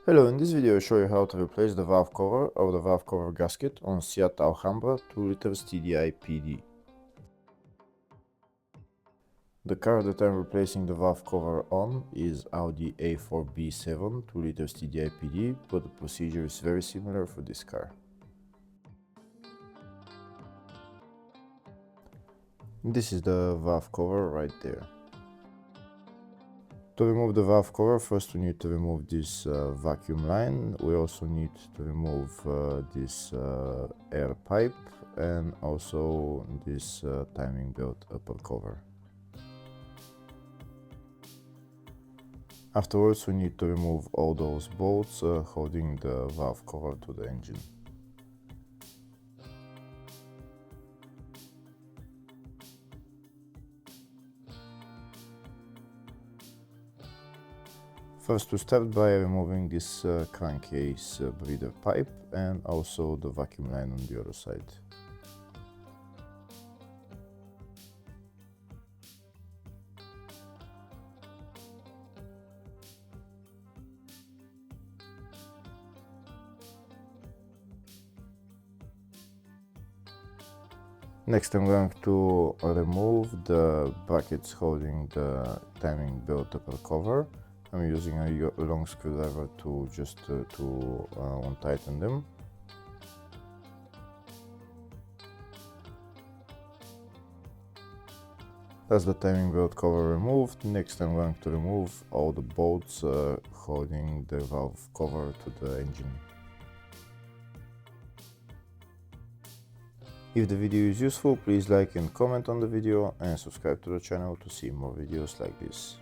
Hello, in this video I show you how to replace the valve cover of the valve cover gasket on Seat Alhambra 2.0 TDI PD. The car that I'm replacing the valve cover on is Audi A4B7 2.0 TDI PD, but the procedure is very similar for this car. This is the valve cover right there. To remove the valve cover, first we need to remove this vacuum line. We also need to remove this air pipe and also this timing belt upper cover. Afterwards we need to remove all those bolts holding the valve cover to the engine. First we start by removing this crankcase breather pipe and also the vacuum line on the other side. Next I'm going to remove the brackets holding the timing belt upper cover. I'm using a long screwdriver to just untighten them. That's the timing belt cover removed. Next I'm going to remove all the bolts holding the valve cover to the engine. If the video is useful, please like and comment on the video and subscribe to the channel to see more videos like this.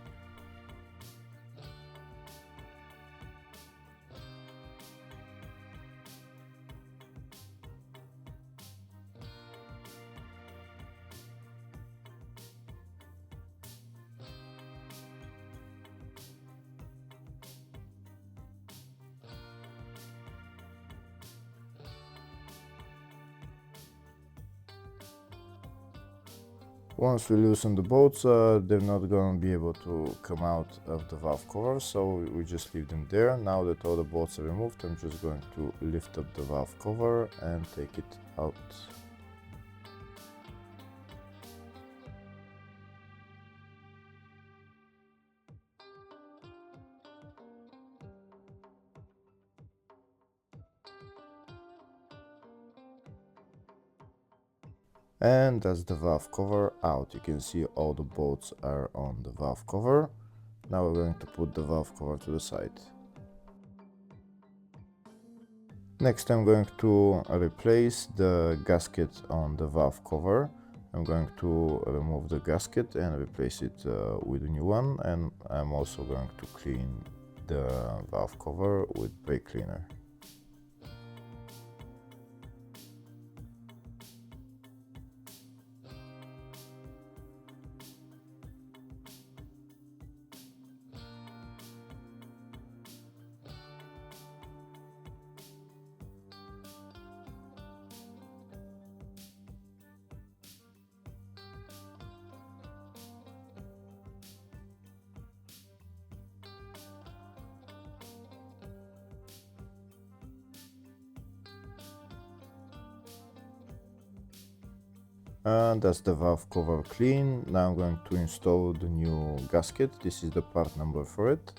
Once we loosen the bolts, they're not going to be able to come out of the valve cover, so we just leave them there. Now that all the bolts are removed, I'm just going to lift up the valve cover and take it out. And that's the valve cover out. You can see all the bolts are on the valve cover. Now we're going to put the valve cover to the side. Next I'm going to replace the gasket on the valve cover. I'm going to remove the gasket and replace it with a new one, and I'm also going to clean the valve cover with brake cleaner. And that's the valve cover clean. Now I'm going to install the new gasket. This is the part number for it.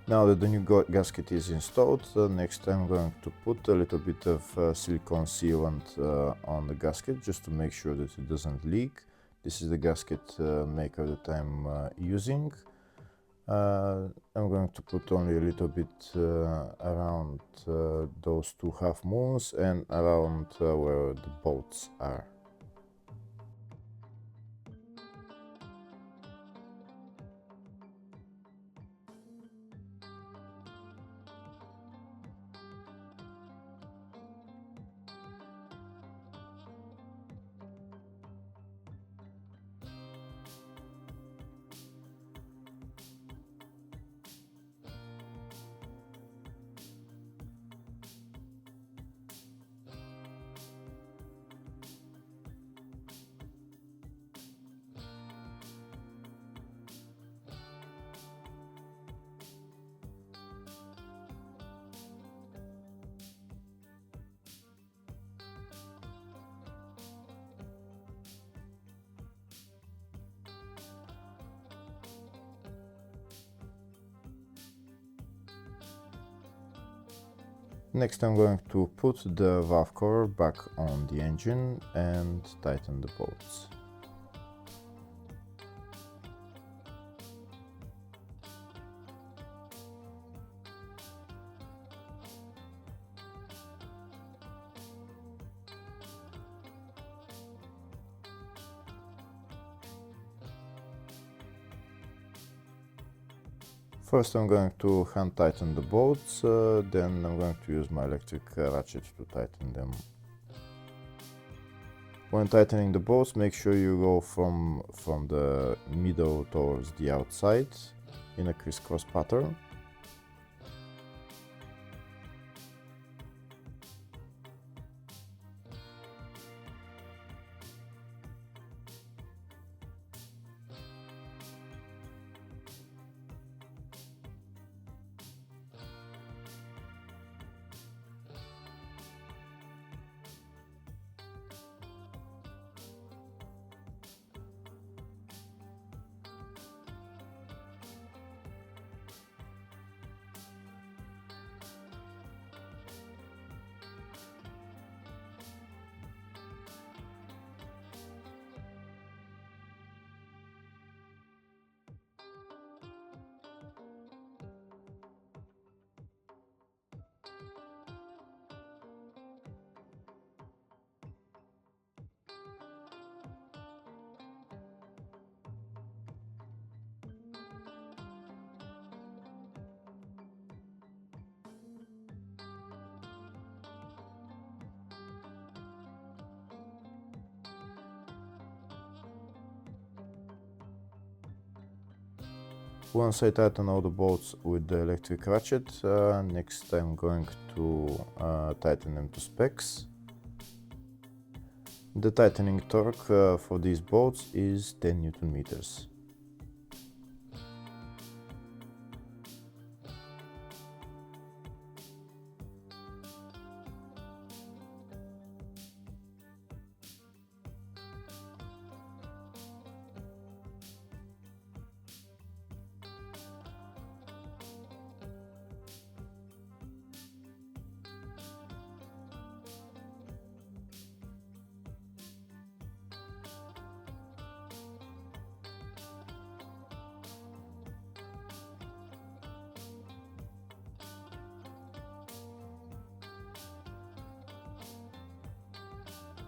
Now that the new gasket is installed, next I'm going to put a little bit of silicone sealant on the gasket just to make sure that it doesn't leak. This is the gasket maker that I'm using. I'm going to put only a little bit around those two half moons and around where the bolts are. Next I'm going to put the valve cover back on the engine and tighten the bolts. First I'm going to hand tighten the bolts, then I'm going to use my electric ratchet to tighten them. When tightening the bolts, make sure you go from the middle towards the outside in a crisscross pattern. Once I tighten all the bolts with the electric ratchet, next I'm going to tighten them to specs. The tightening torque for these bolts is 10 Newton meters.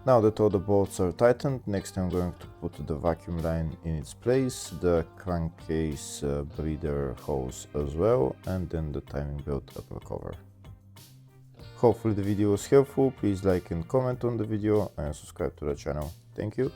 Now that all the bolts are tightened, next I'm going to put the vacuum line in its place, the crankcase breather hose as well, and then the timing belt upper cover. Hopefully the video was helpful. Please like and comment on the video and subscribe to the channel. Thank you.